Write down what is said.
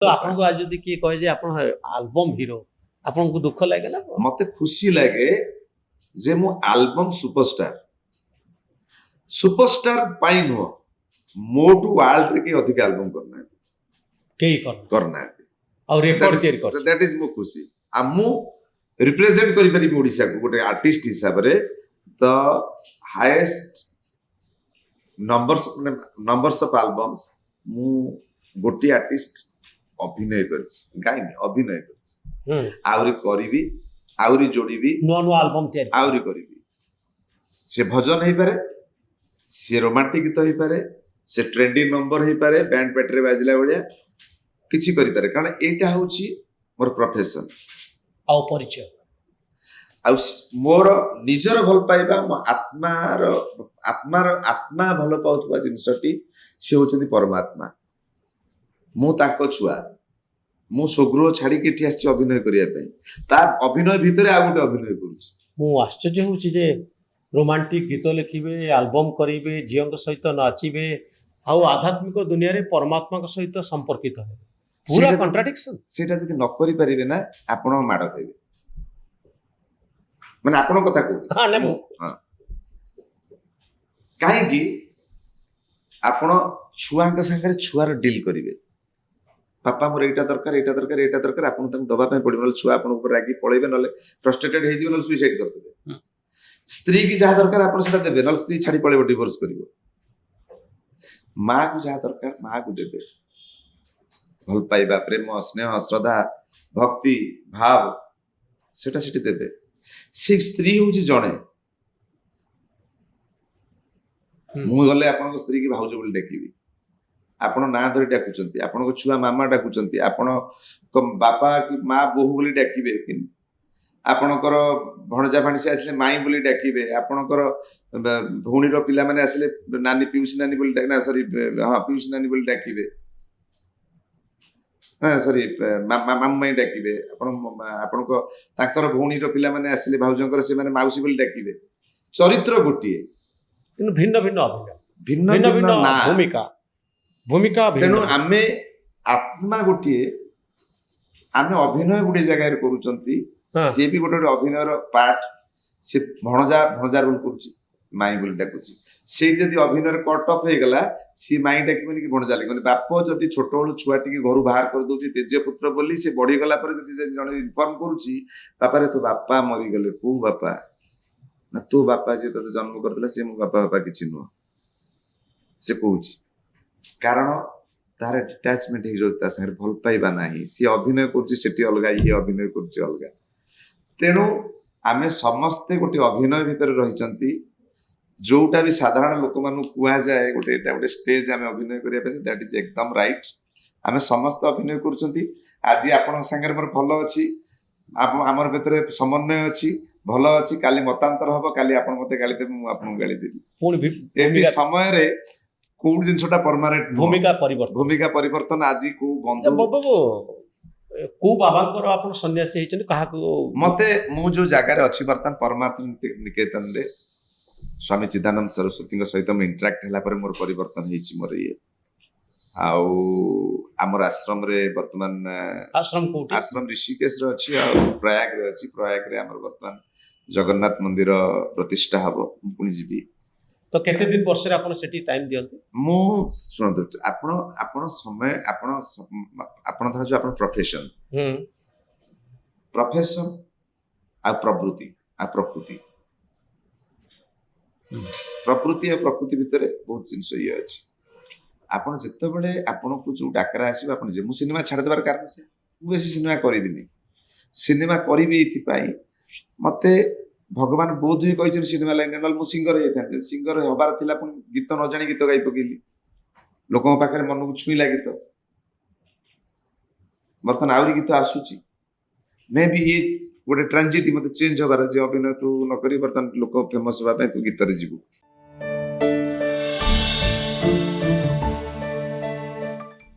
तो आपको आज जदि किए कहे जे आपण एल्बम हीरो आपको दुख लगे ना मते खुशी लगे जे मु एल्बम सुपरस्टार पाई नुह मोटू वर्ल्ड रे के अधिक एल्बम करना और रिकॉर्ड तैयारी कर दैट इज मो खुशी आ मु रिप्रेजेंट करि परिबी ओडिसा को गोटे आर्टिस्ट हिसाब रे the highest numbers of albums मु गोटे आर्टिस्ट अभिनय करछि गाइनी अभिनय करछि आउरी करिवि आउरी जोड़ीबी नो नो एल्बम तैयारी आउरी करिवि से भजन हे पारे से रोमांटिक गीत हे पारे से ट्रेंडिंग नंबर हे पारे बैंड पेटरे बाजिला बलिया किछि करि पारे कारण एटा होछि मोर प्रोफेशन आ परिचय आ मोर निजर भल पाइबा मो आत्मा भल पाउथबा जिंसटी से होचनी परमात्मा मु ताको छुआ मु स्वगृह छाड़ी के आसी अभिनय करिया ता अभिनय भितरे आ गोटे अभिनय करूछि मु आश्चर्य होछि जे रोमांटिक गीत लिखिबे एल्बम करिबे जीवन सहित नाचिबे आ आध्यात्मिक दुनिया रे परमात्मा के सहित संपर्कित है पूरा कॉन्ट्राडिक्शन सेटा जदि न करि परिबे ना आपण माड खाइबे माने आपण कथा को हां ने हां काहे कि आपण छुआ के संगे छुआर डील करिवे पापा मोर एटा दरकार आपन तक दबा पे पड़िबो न छुआ आपन ऊपर रागी पळेबे नले फ्रस्ट्रेटेड हे जिवो न सुसाइड कर देबे स्त्री की जहा दरकार आपन सेटा देबे न स्त्री छाड़ी पळेबो डिवोर्स करिवो मां को जहा दरकार मां को देबे भल पाइबा प्रेम स्नेह श्रद्धा भक्ति भाव सेटा सेठी देबे से स्त्री होची जणे मु गले आपन स्त्री की भाउज बोल देखिबी आपण ना धरी डाकुचंती आपण को छुआ मामा डाकुचंती आपण को बापा की माँ बोहू बोली डाकिबे आपणकर भणजा भाणसी आसले माई बोली डाकिबे आपणकर भौणी रो पिला माने आसले नानी पिउसी नानी बोली डाकना सॉरी हां पिउसी नानी बोली डाकिबे हां सॉरी माम्मा डाकिबे आपण को ताकर भौणी रो पिला माने आसले भाउजंकर से माने माउसी बोली डाकिबे चरित्र गोटिए किन भिन्न भिन्न अभिनय भिन्न भिन्न भूमिका तेणु आमे आत्मा गोटिए आमे अभिनय गोटे जगह करूचंती से भी गोटे अभिनय रो पार्ट से भणजा रोल करूची माई बोली डाकुची से जदी अभिनय कट ऑफ हे गला सी माई डाकिबनी कि भणजा लागबनी बाप जदी छोट बळु छुआ टिके घर बाहर कर दोची तेज पुत्र बोली से बढी गला पर जदी जण इन्फॉर्म करूची बापा रे तो बापा मरी गले को बापा ना तो बापा जे तो जन्म करतला से मो बापा किछि नो से कहूची कारण तार डिटाचमेंट हो संगे भल पाइबा नहीं सी अभिनय कर अलग ये अभिनय कर अलग तेणु आम समस्ते गोटे अभिनय भितर रही जोटा भी साधारण लोक मान कह जाए गोटे गोटे स्टेज आम अभिनय करने दैट इज एकदम राइट आम समस्त अभिनय कर आज आपण सागर मोर भल अच्छी आमर भितर समन्वय अच्छी भल अच्छी काली मतांतर हम काली आप मत गाली देवे मुझे गाली देवी समय रे कोड जिनसटा परमानेंट भूमिका परिवर्तन आज को बंधु को बाबांकर आपण सन्यासी हेचन कहा को मते मु जो जगह रे अछि वर्तमान परमार्थ निकेतन रे स्वामी चिदानंद सरस्वती सहित मैं इंटरेक्ट हला पर मोर परिवर्तन हेछि मोर ये आउ हमर आश्रम रे वर्तमान आश्रम ऋषिकेश रे अछि आ प्रयाग रे हमर वर्तमान जगन्नाथ मंदिर प्रतिष्ठा हबो पुनी जीवी तो केते दिन वर्ष रे आपण सेठी टाइम दियंते मु सुनत आपण समय आपण धर जो आपण प्रोफेशन आ प्रवृत्ति आ प्रकृति प्रकृति आ प्रकृति भितर बहुत जिंस ये अछि आपण जत्ते बेले आपण को जो डाकरा आसीबा आपण जे मु सिनेमा छाड़ देबार कारण से मु बेसी सिनेमा करिबिनी सिनेमा करिबि इथि पाई मते भगवान बोध ही कही सिनेमा लाइन नल मु सिंगर होता सिंगर हबार थिला पुणी गीत न जानी गीत गाई पकेली लोक पाखे मन को छुईला गीत बर्तमान आहरी गीत आसूची मे भी ये गोटे ट्रांजिट मत चेंज हबार जे अभिनय तू न करी बर्तमान लोक फेमस होगा तू गीत रे जीवु